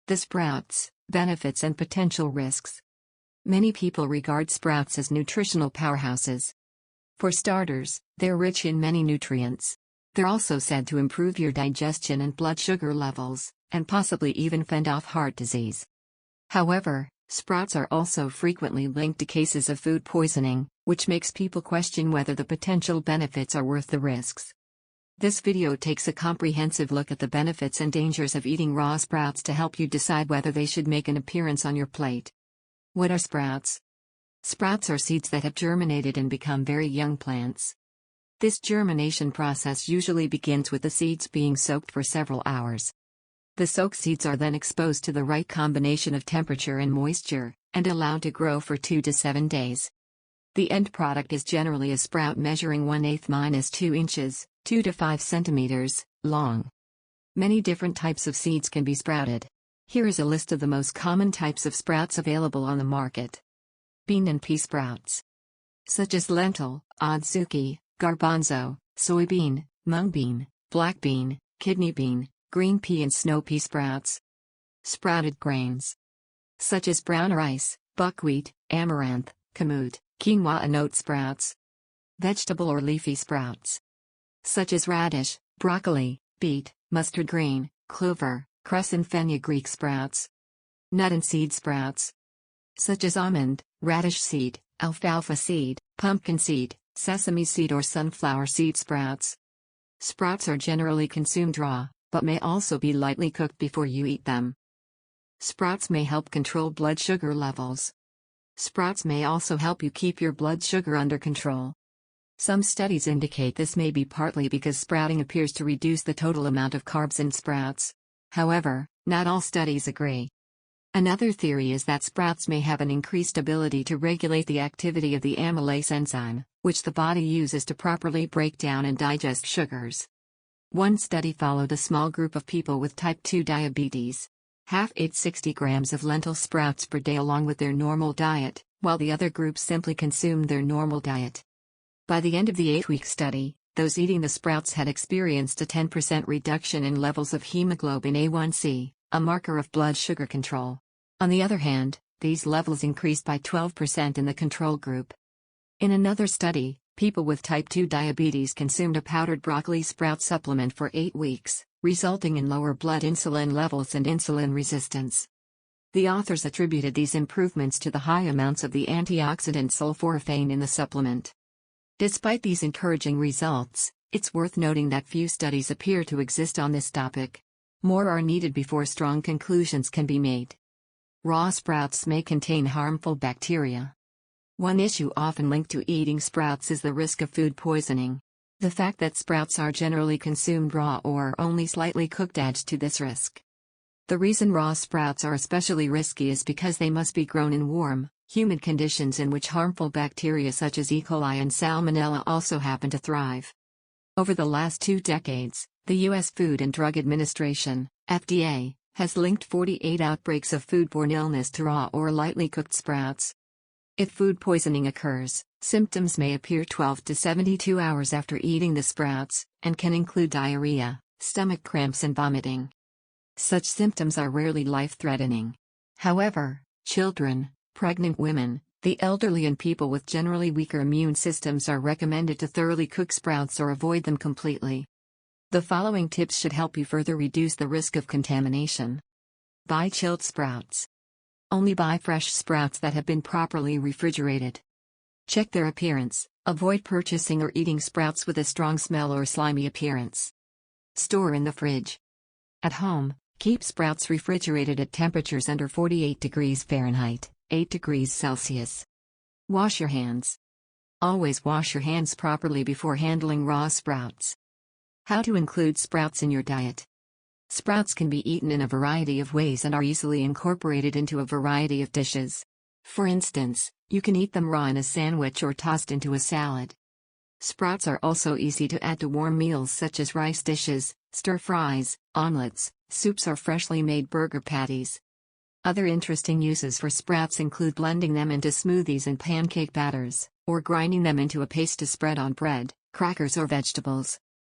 The sprouts, benefits and potential risks. Many people regard sprouts as nutritional powerhouses. For starters, they're rich in many nutrients. They're also said to improve your digestion and blood sugar levels, and possibly even fend off heart disease. However, sprouts are also frequently linked to cases of food poisoning, which makes people question whether the potential benefits are worth the risks. This video takes a comprehensive look at the benefits and dangers of eating raw sprouts to help you decide whether they should make an appearance on your plate. What are sprouts? Sprouts are seeds that have germinated and become very young plants. This germination process usually begins with the seeds being soaked for several hours. The soaked seeds are then exposed to the right combination of temperature and moisture, and allowed to grow for 2 to 7 days. The end product is generally a sprout measuring 1/8 - 2 inches, 2 to 5 centimeters, long. Many different types of seeds can be sprouted. Here is a list of the most common types of sprouts available on the market. Bean and pea sprouts, such as lentil, adzuki, garbanzo, soybean, mung bean, black bean, kidney bean, green pea and snow pea sprouts. Sprouted grains, such as brown rice, buckwheat, amaranth, kamut, quinoa and oat sprouts. Vegetable or leafy sprouts, such as radish, broccoli, beet, mustard green, clover, cress and fenugreek sprouts. Nut and seed sprouts, such as almond, radish seed, alfalfa seed, pumpkin seed, sesame seed or sunflower seed sprouts. Sprouts are generally consumed raw, but may also be lightly cooked before you eat them. Sprouts may help control blood sugar levels. Sprouts may also help you keep your blood sugar under control. Some studies indicate this may be partly because sprouting appears to reduce the total amount of carbs in sprouts. However, not all studies agree. Another theory is that sprouts may have an increased ability to regulate the activity of the amylase enzyme, which the body uses to properly break down and digest sugars. One study followed a small group of people with type 2 diabetes. Half ate 60 grams of lentil sprouts per day along with their normal diet, while the other group simply consumed their normal diet. By the end of the 8-week study, those eating the sprouts had experienced a 10% reduction in levels of hemoglobin A1c, a marker of blood sugar control. On the other hand, these levels increased by 12% in the control group. In another study, people with type 2 diabetes consumed a powdered broccoli sprout supplement for 8 weeks, resulting in lower blood insulin levels and insulin resistance. The authors attributed these improvements to the high amounts of the antioxidant sulforaphane in the supplement. Despite these encouraging results, it's worth noting that few studies appear to exist on this topic. More are needed before strong conclusions can be made. Raw sprouts may contain harmful bacteria. One issue often linked to eating sprouts is the risk of food poisoning. The fact that sprouts are generally consumed raw or only slightly cooked adds to this risk. The reason raw sprouts are especially risky is because they must be grown in warm, humid conditions in which harmful bacteria such as E. coli and Salmonella also happen to thrive. Over the last 2 decades, the U.S. Food and Drug Administration, FDA, has linked 48 outbreaks of foodborne illness to raw or lightly cooked sprouts. If food poisoning occurs, symptoms may appear 12 to 72 hours after eating the sprouts, and can include diarrhea, stomach cramps and vomiting. Such symptoms are rarely life-threatening. However, children, pregnant women, the elderly and people with generally weaker immune systems are recommended to thoroughly cook sprouts or avoid them completely. The following tips should help you further reduce the risk of contamination. Buy chilled sprouts. Only buy fresh sprouts that have been properly refrigerated. Check their appearance. Avoid purchasing or eating sprouts with a strong smell or slimy appearance. Store in the fridge. At home, keep sprouts refrigerated at temperatures under 48 degrees Fahrenheit, 8 degrees Celsius. Wash your hands. Always wash your hands properly before handling raw sprouts. How to include sprouts in your diet. Sprouts can be eaten in a variety of ways and are easily incorporated into a variety of dishes. For instance, you can eat them raw in a sandwich or tossed into a salad. Sprouts are also easy to add to warm meals such as rice dishes, stir-fries, omelets, soups or freshly made burger patties. Other interesting uses for sprouts include blending them into smoothies and pancake batters, or grinding them into a paste to spread on bread, crackers or vegetables.